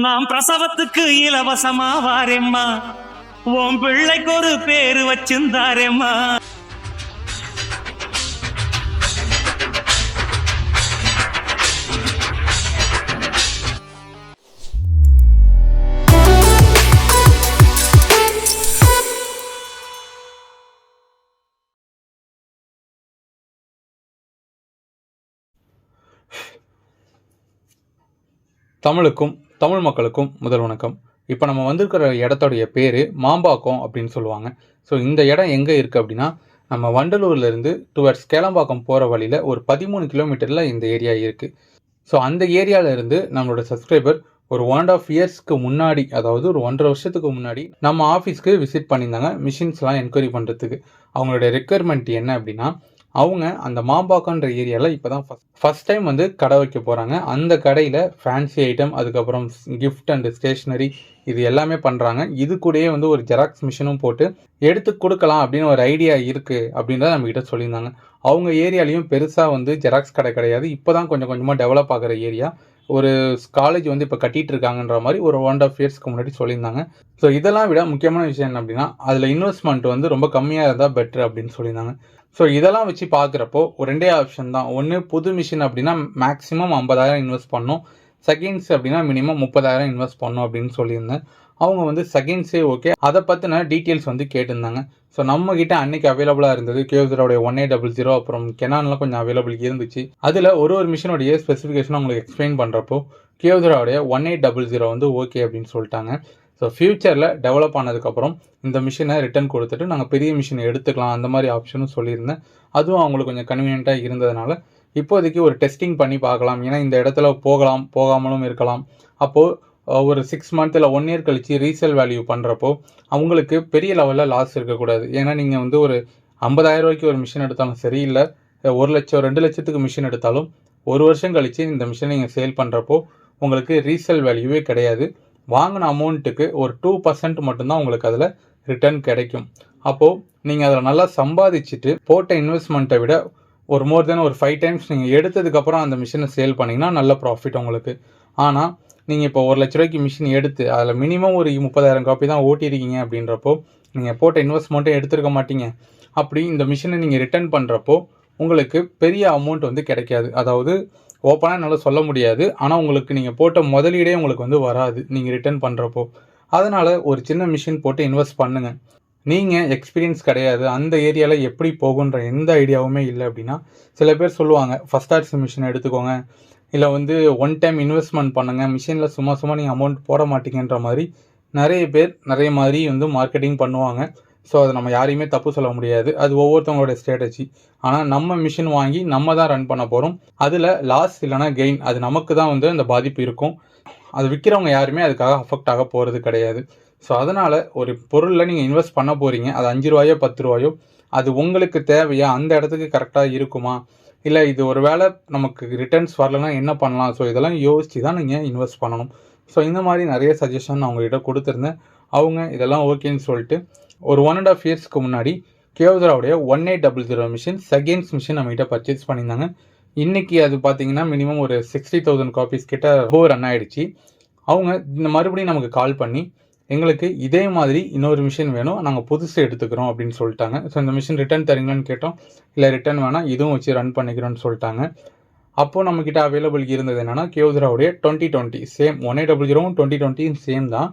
நாம் பிரசவத்துக்கு இலவசமா வாரேம்மா, உன் பிள்ளைக்கு ஒரு பேரு வச்சிருந்தாரேம்மா. தமிழுக்கும் தமிழ் மக்களுக்கும் முதல் வணக்கம். இப்போ நம்ம வந்திருக்கிற இடத்தோடைய பேர் மாம்பாக்கம் அப்படின்னு சொல்லுவாங்க. ஸோ இந்த இடம் எங்கே இருக்குது அப்படின்னா, நம்ம வண்டலூர்லேருந்து டுவர்ட்ஸ் கேளம்பாக்கம் போகிற வழியில் ஒரு 13 கிலோமீட்டரில் இந்த ஏரியா இருக்குது. ஸோ அந்த ஏரியாவிலேருந்து நம்மளோட சப்ஸ்கிரைபர் ஒரு 1.5 இயர்ஸ்க்கு முன்னாடி, அதாவது ஒரு 1.5 வருஷத்துக்கு முன்னாடி நம்ம ஆஃபீஸ்க்கு விசிட் பண்ணியிருந்தாங்க மிஷின்ஸ்லாம் என்கொயரி பண்ணுறதுக்கு. அவங்களுடைய ரெக்குயர்மெண்ட் என்ன அப்படின்னா, அவங்க அந்த மாம்பாக்கன்ற ஏரியாவில் இப்போ தான் ஃபஸ்ட் டைம் வந்து கடை வைக்க போகிறாங்க. அந்த கடையில் ஃபேன்சி ஐட்டம், அதுக்கப்புறம் கிஃப்ட் அண்ட் ஸ்டேஷ்னரி இது எல்லாமே பண்ணுறாங்க. இது கூடயே வந்து ஒரு ஜெராக்ஸ் மிஷினும் போட்டு எடுத்து கொடுக்கலாம் அப்படின்னு ஒரு ஐடியா இருக்குது அப்படின்றத நம்மக்கிட்ட சொல்லியிருந்தாங்க. அவங்க ஏரியாலையும் பெருசாக வந்து ஜெராக்ஸ் கடை கிடையாது. இப்போ தான் கொஞ்சம் கொஞ்சமாக டெவலப் ஆகிற ஏரியா. ஒரு காலேஜ் வந்து இப்போ கட்டிகிட்டு இருக்காங்கன்ற மாதிரி ஒரு 1.5 இயர்ஸ்க்கு முன்னாடி சொல்லியிருந்தாங்க. ஸோ இதெல்லாம் விட முக்கியமான விஷயம் என்ன அப்படின்னா, அதில் இன்வெஸ்ட்மெண்ட் வந்து ரொம்ப கம்மியாக இருந்தால் பெட்ரு அப்படின்னு சொல்லியிருந்தாங்க. ஸோ இதெல்லாம் வச்சு பார்க்குறப்போ ஒரு 2 ஆப்ஷன் தான். ஒன்று, புது மிஷின் அப்படின்னா மேக்ஸிமம் 50,000 இன்வெஸ்ட் பண்ணணும். செகண்ட்ஸ் அப்படின்னா மினிமம் 30,000 இன்வெஸ்ட் பண்ணணும் அப்படின்னு சொல்லியிருந்தேன். அவங்க வந்து செகண்ட்ஸே ஓகே, அதை பற்றின டீட்டெயில்ஸ் வந்து கேட்டிருந்தாங்க. ஸோ நம்மக்கிட்ட அன்னைக்கு அவைலபிளாக இருந்தது கியோசரோடைய 1800, அப்புறம் கெனான்லாம் கொஞ்சம் அவைலபிள் இருந்துச்சு. அதில் ஒரு மிஷினோடைய ஸ்பெசிஃபிகேஷன் உங்களுக்கு எக்ஸ்பிளைன் பண்ணுறப்போ கியோசரோடைய 1800 வந்து ஓகே அப்படின்னு சொல்லிட்டாங்க. ஸோ ஃப்யூச்சரில் டெவலப் ஆனதுக்கப்புறம் இந்த மிஷினை ரிட்டர்ன் கொடுத்துட்டு நாங்கள் பெரிய மிஷினை எடுத்துக்கலாம் அந்த மாதிரி ஆப்ஷனும் சொல்லியிருந்தேன். அதுவும் அவங்களுக்கு கொஞ்சம் கன்வீனியண்ட்டாக இருந்ததுனால இப்போதைக்கு ஒரு டெஸ்டிங் பண்ணி பார்க்கலாம். ஏன்னா இந்த இடத்துல போகலாம், போகாமலும் இருக்கலாம். அப்போது ஒரு 6 மந்த் இல்லை 1 இயர் கழித்து ரீசேல் வேல்யூ பண்ணுறப்போ அவங்களுக்கு பெரிய லெவலில் லாஸ் இருக்கக்கூடாது. ஏன்னா நீங்கள் வந்து ஒரு 50,000 ரூபாய்க்கு ஒரு மிஷின் எடுத்தாலும் சரி, இல்லை 1 லட்சம் 2 லட்சத்துக்கு மிஷின் எடுத்தாலும் 1 வருஷம் கழித்து இந்த மிஷினை நீங்கள் சேல் பண்ணுறப்போ உங்களுக்கு ரீசேல் வேல்யூவே கிடையாது. வாங்கின அமௌண்ட்டுக்கு ஒரு 2% மட்டும்தான் உங்களுக்கு அதில் ரிட்டர்ன் கிடைக்கும். அப்போது நீங்கள் அதில் நல்லா சம்பாதிச்சுட்டு போட்ட இன்வெஸ்ட்மெண்ட்டை விட ஒரு மோர் தென் ஒரு 5 டைம்ஸ் நீங்கள் எடுத்ததுக்கப்புறம் அந்த மிஷினை சேல் பண்ணிங்கன்னா நல்ல ப்ராஃபிட் உங்களுக்கு. ஆனால் நீங்கள் இப்போ 1 லட்ச ரூபாய்க்கு மிஷின் எடுத்து அதில் மினிமம் ஒரு 30,000 காப்பி தான் ஓட்டியிருக்கீங்க அப்படின்றப்போ நீங்கள் போட்ட இன்வெஸ்ட்மெண்ட்டை எடுத்துருக்க மாட்டீங்க. அப்படி இந்த மிஷினை நீங்கள் ரிட்டர்ன் பண்ணுறப்போ உங்களுக்கு பெரிய அமௌண்ட் வந்து கிடைக்காது. அதாவது ஓப்பனாக என்னால் சொல்ல முடியாது, ஆனால் உங்களுக்கு நீங்கள் போட்ட முதலீடே உங்களுக்கு வந்து வராது நீங்கள் ரிட்டர்ன் பண்ணுறப்போ. அதனால் ஒரு சின்ன மிஷின் போட்டு இன்வெஸ்ட் பண்ணுங்கள். நீங்கள் எக்ஸ்பீரியன்ஸ் கிடையாது, அந்த ஏரியாவில் எப்படி போகுன்ற எந்த ஐடியாவுமே இல்லை அப்படின்னா, சில பேர் சொல்லுவாங்க ஃபஸ்ட் ஆர்ட்ஸ் மிஷின் எடுத்துக்கோங்க, இல்லை வந்து 1 டைம் இன்வெஸ்ட்மெண்ட் பண்ணுங்கள், மிஷினில் சும்மா நீங்கள் அமௌண்ட் போட மாட்டீங்கன்ற மாதிரி நிறைய பேர் நிறைய மாதிரி வந்து மார்க்கெட்டிங் பண்ணுவாங்க. ஸோ அதை நம்ம யாரையுமே தப்பு சொல்ல முடியாது, அது ஒவ்வொருத்தவங்களோட ஸ்ட்ராட்டஜி. ஆனால் நம்ம மிஷின் வாங்கி நம்ம தான் ரன் பண்ண போகிறோம். அதில் லாஸ் இல்லைனா கெயின் அது நமக்கு தான் வந்து அந்த பாதிப்பு இருக்கும். அது விற்கிறவங்க யாருமே அதுக்காக அஃபெக்ட் ஆக போகிறது கிடையாது. ஸோ அதனால் ஒரு பொருளில் நீங்கள் இன்வெஸ்ட் பண்ண போகிறீங்க, அது 5 ரூபாயோ 10 ரூபாயோ, அது உங்களுக்கு தேவையா, அந்த இடத்துக்கு கரெக்டாக இருக்குமா, இல்லை இது ஒரு வேளை நமக்கு ரிட்டர்ன்ஸ் வரலன்னா என்ன பண்ணலாம். ஸோ இதெல்லாம் யோசித்து தான் நீங்கள் இன்வெஸ்ட் பண்ணணும். ஸோ இந்த மாதிரி நிறைய சஜஷன் நான் அவங்ககிட்ட கொடுத்துருந்தேன். அவங்க இதெல்லாம் ஓகேன்னு சொல்லிட்டு ஒரு 1.5 இயர்ஸ்க்கு முன்னாடி கியோசராவுடைய 1800 மிஷின் செகண்ட்ஸ் மிஷின் நம்மகிட்ட பர்ச்சேஸ் பண்ணியிருந்தாங்க. இன்றைக்கி அது பார்த்தீங்கன்னா மினிமம் ஒரு 60,000 காப்பீஸ் கிட்ட ரன் ஆகிடுச்சு. அவங்க இந்த மறுபடியும் நமக்கு கால் பண்ணி எங்களுக்கு இதே மாதிரி இன்னொரு மிஷின் வேணும், நாங்கள் புதுசு எடுத்துக்கிறோம் அப்படின்னு சொல்லிட்டாங்க. ஸோ இந்த மிஷின் ரிட்டர்ன் தரீங்களான்னு கேட்டோம். இல்லை ரிட்டர்ன் வேணாம், இதுவும் வச்சு ரன் பண்ணிக்கிறோன்னு சொல்லிட்டாங்க. அப்போது நம்மக்கிட்ட அவைலபிள் இருந்தது என்னென்னா கியோசராவுடைய 2020 சேம் 1800 2020 சேம் தான்.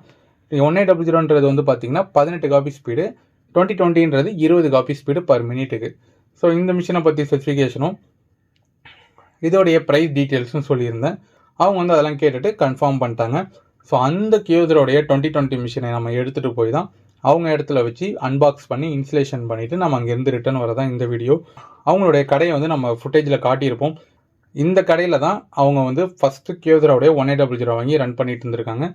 1800 வந்து பார்த்தீங்கன்னா 18 copy speed, 2020 20 copy speed per மினிட்டுக்கு. ஸோ இந்த மிஷினை பற்றி ஸ்பெசிஃபிகேஷனும் இதோடைய ப்ரைஸ் டீட்டெயில்ஸும் சொல்லியிருந்தேன். அவங்க வந்து அதெல்லாம் கேட்டுட்டு கன்ஃபார்ம் பண்ணிட்டாங்க. ஸோ அந்த கியோசரோடைய 2020 மிஷினை நம்ம எடுத்துகிட்டு போய் தான் அவங்க இடத்துல வச்சு அன்பாக்ஸ் பண்ணி இன்ஸ்டலேஷன் பண்ணிவிட்டு நம்ம அங்கேருந்து ரிட்டர்ன் வரதான் இந்த வீடியோ. அவங்களுடைய கடையை வந்து நம்ம ஃபுட்டேஜில் காட்டியிருப்போம். இந்த கடையில் தான் அவங்க வந்து ஃபஸ்ட்டு கியோசராவுடைய 1800 வாங்கி ரன் பண்ணிட்டு இருந்திருக்காங்க.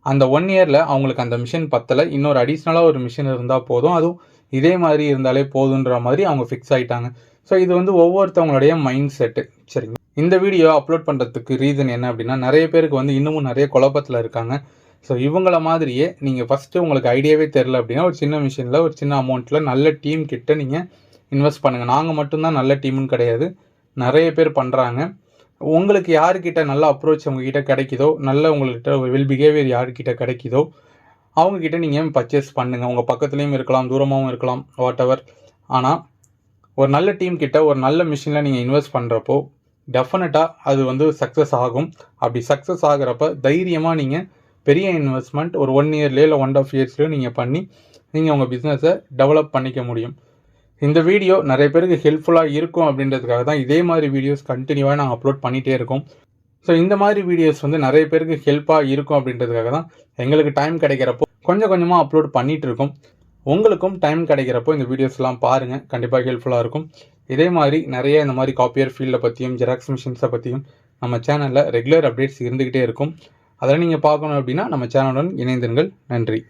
அந்த 1 இயரில் அவங்களுக்கு அந்த மிஷின் பத்தலை, இன்னொரு அடிஷ்னலாக ஒரு மிஷின் இருந்தால் போதும், அதுவும் இதே மாதிரி இருந்தாலே போதுன்ற மாதிரி அவங்க ஃபிக்ஸ் ஆகிட்டாங்க. ஸோ இது வந்து ஒவ்வொருத்தவங்களுடைய மைண்ட் செட்டு. சரிங்க, இந்த வீடியோ அப்லோட் பண்ணுறதுக்கு ரீசன் என்ன அப்படின்னா, நிறைய பேருக்கு வந்து இன்னமும் நிறைய குழப்பத்தில் இருக்காங்க. ஸோ இவங்கள மாதிரியே நீங்கள் ஃபஸ்ட்டு உங்களுக்கு ஐடியாவே தெரில அப்படின்னா ஒரு சின்ன மிஷினில் ஒரு சின்ன அமௌண்ட்டில் நல்ல டீம் கிட்ட நீங்கள் இன்வெஸ்ட் பண்ணுங்கள். நாங்கள் மட்டும்தான் நல்ல டீமுன்னு கிடையாது, நிறைய பேர் பண்ணுறாங்க. உங்களுக்கு யாருக்கிட்ட நல்ல அப்ரோச் உங்ககிட்ட கிடைக்குதோ, நல்ல உங்கள்கிட்ட வெல் பிஹேவியர் யாருக்கிட்ட கிடைக்குதோ அவங்கக்கிட்ட நீங்கள் பர்ச்சேஸ் பண்ணுங்கள். உங்கள் பக்கத்துலேயும் இருக்கலாம், தூரமாகவும் இருக்கலாம், வாட் எவர். ஆனால் ஒரு நல்ல டீம் கிட்ட ஒரு நல்ல மிஷினில் நீங்கள் இன்வெஸ்ட் பண்ணுறப்போ டெஃபினட்டாக அது சக்ஸஸ் ஆகும். அப்படி சக்ஸஸ் ஆகிறப்ப தைரியமாக நீங்கள் பெரிய இன்வெஸ்ட்மெண்ட் ஒரு 1 இயர்லேயோ இல்லை 1.5 இயர்ஸ்லையோ நீங்கள் பண்ணி நீங்கள் உங்கள் பிஸ்னஸை டெவலப் பண்ணிக்க முடியும். இந்த வீடியோ நிறைய பேருக்கு ஹெல்ப்ஃபுல்லாக இருக்கும் அப்படின்றதுக்காக தான் இதே மாதிரி வீடியோஸ் கண்டினியூவாக நாங்கள் அப்லோட் பண்ணிகிட்டே இருக்கோம். ஸோ இந்த மாதிரி வீடியோஸ் நிறைய பேருக்கு ஹெல்ப்பாக இருக்கும் அப்படின்றதுக்காக தான் எங்களுக்கு டைம் கிடைக்கிறப்போ கொஞ்சம் கொஞ்சமாக அப்லோட் பண்ணிகிட்டு இருக்கோம். உங்களுக்கும் டைம் கிடைக்கிறப்போ இந்த வீடியோஸ்லாம் பாருங்கள், கண்டிப்பாக ஹெல்ப்ஃபுல்லாக இருக்கும். இதே மாதிரி நிறைய இந்த மாதிரி காப்பியர் ஃபீல்டை பற்றியும் ஜெராக்ஸ் மிஷின்ஸை பற்றியும் நம்ம சேனலில் ரெகுலர் அப்டேட்ஸ் இருந்துக்கிட்டே இருக்கும். அதெல்லாம் நீங்கள் பார்க்கணும் அப்படின்னா நம்ம சேனலுடன் இணைந்திருங்கள். நன்றி.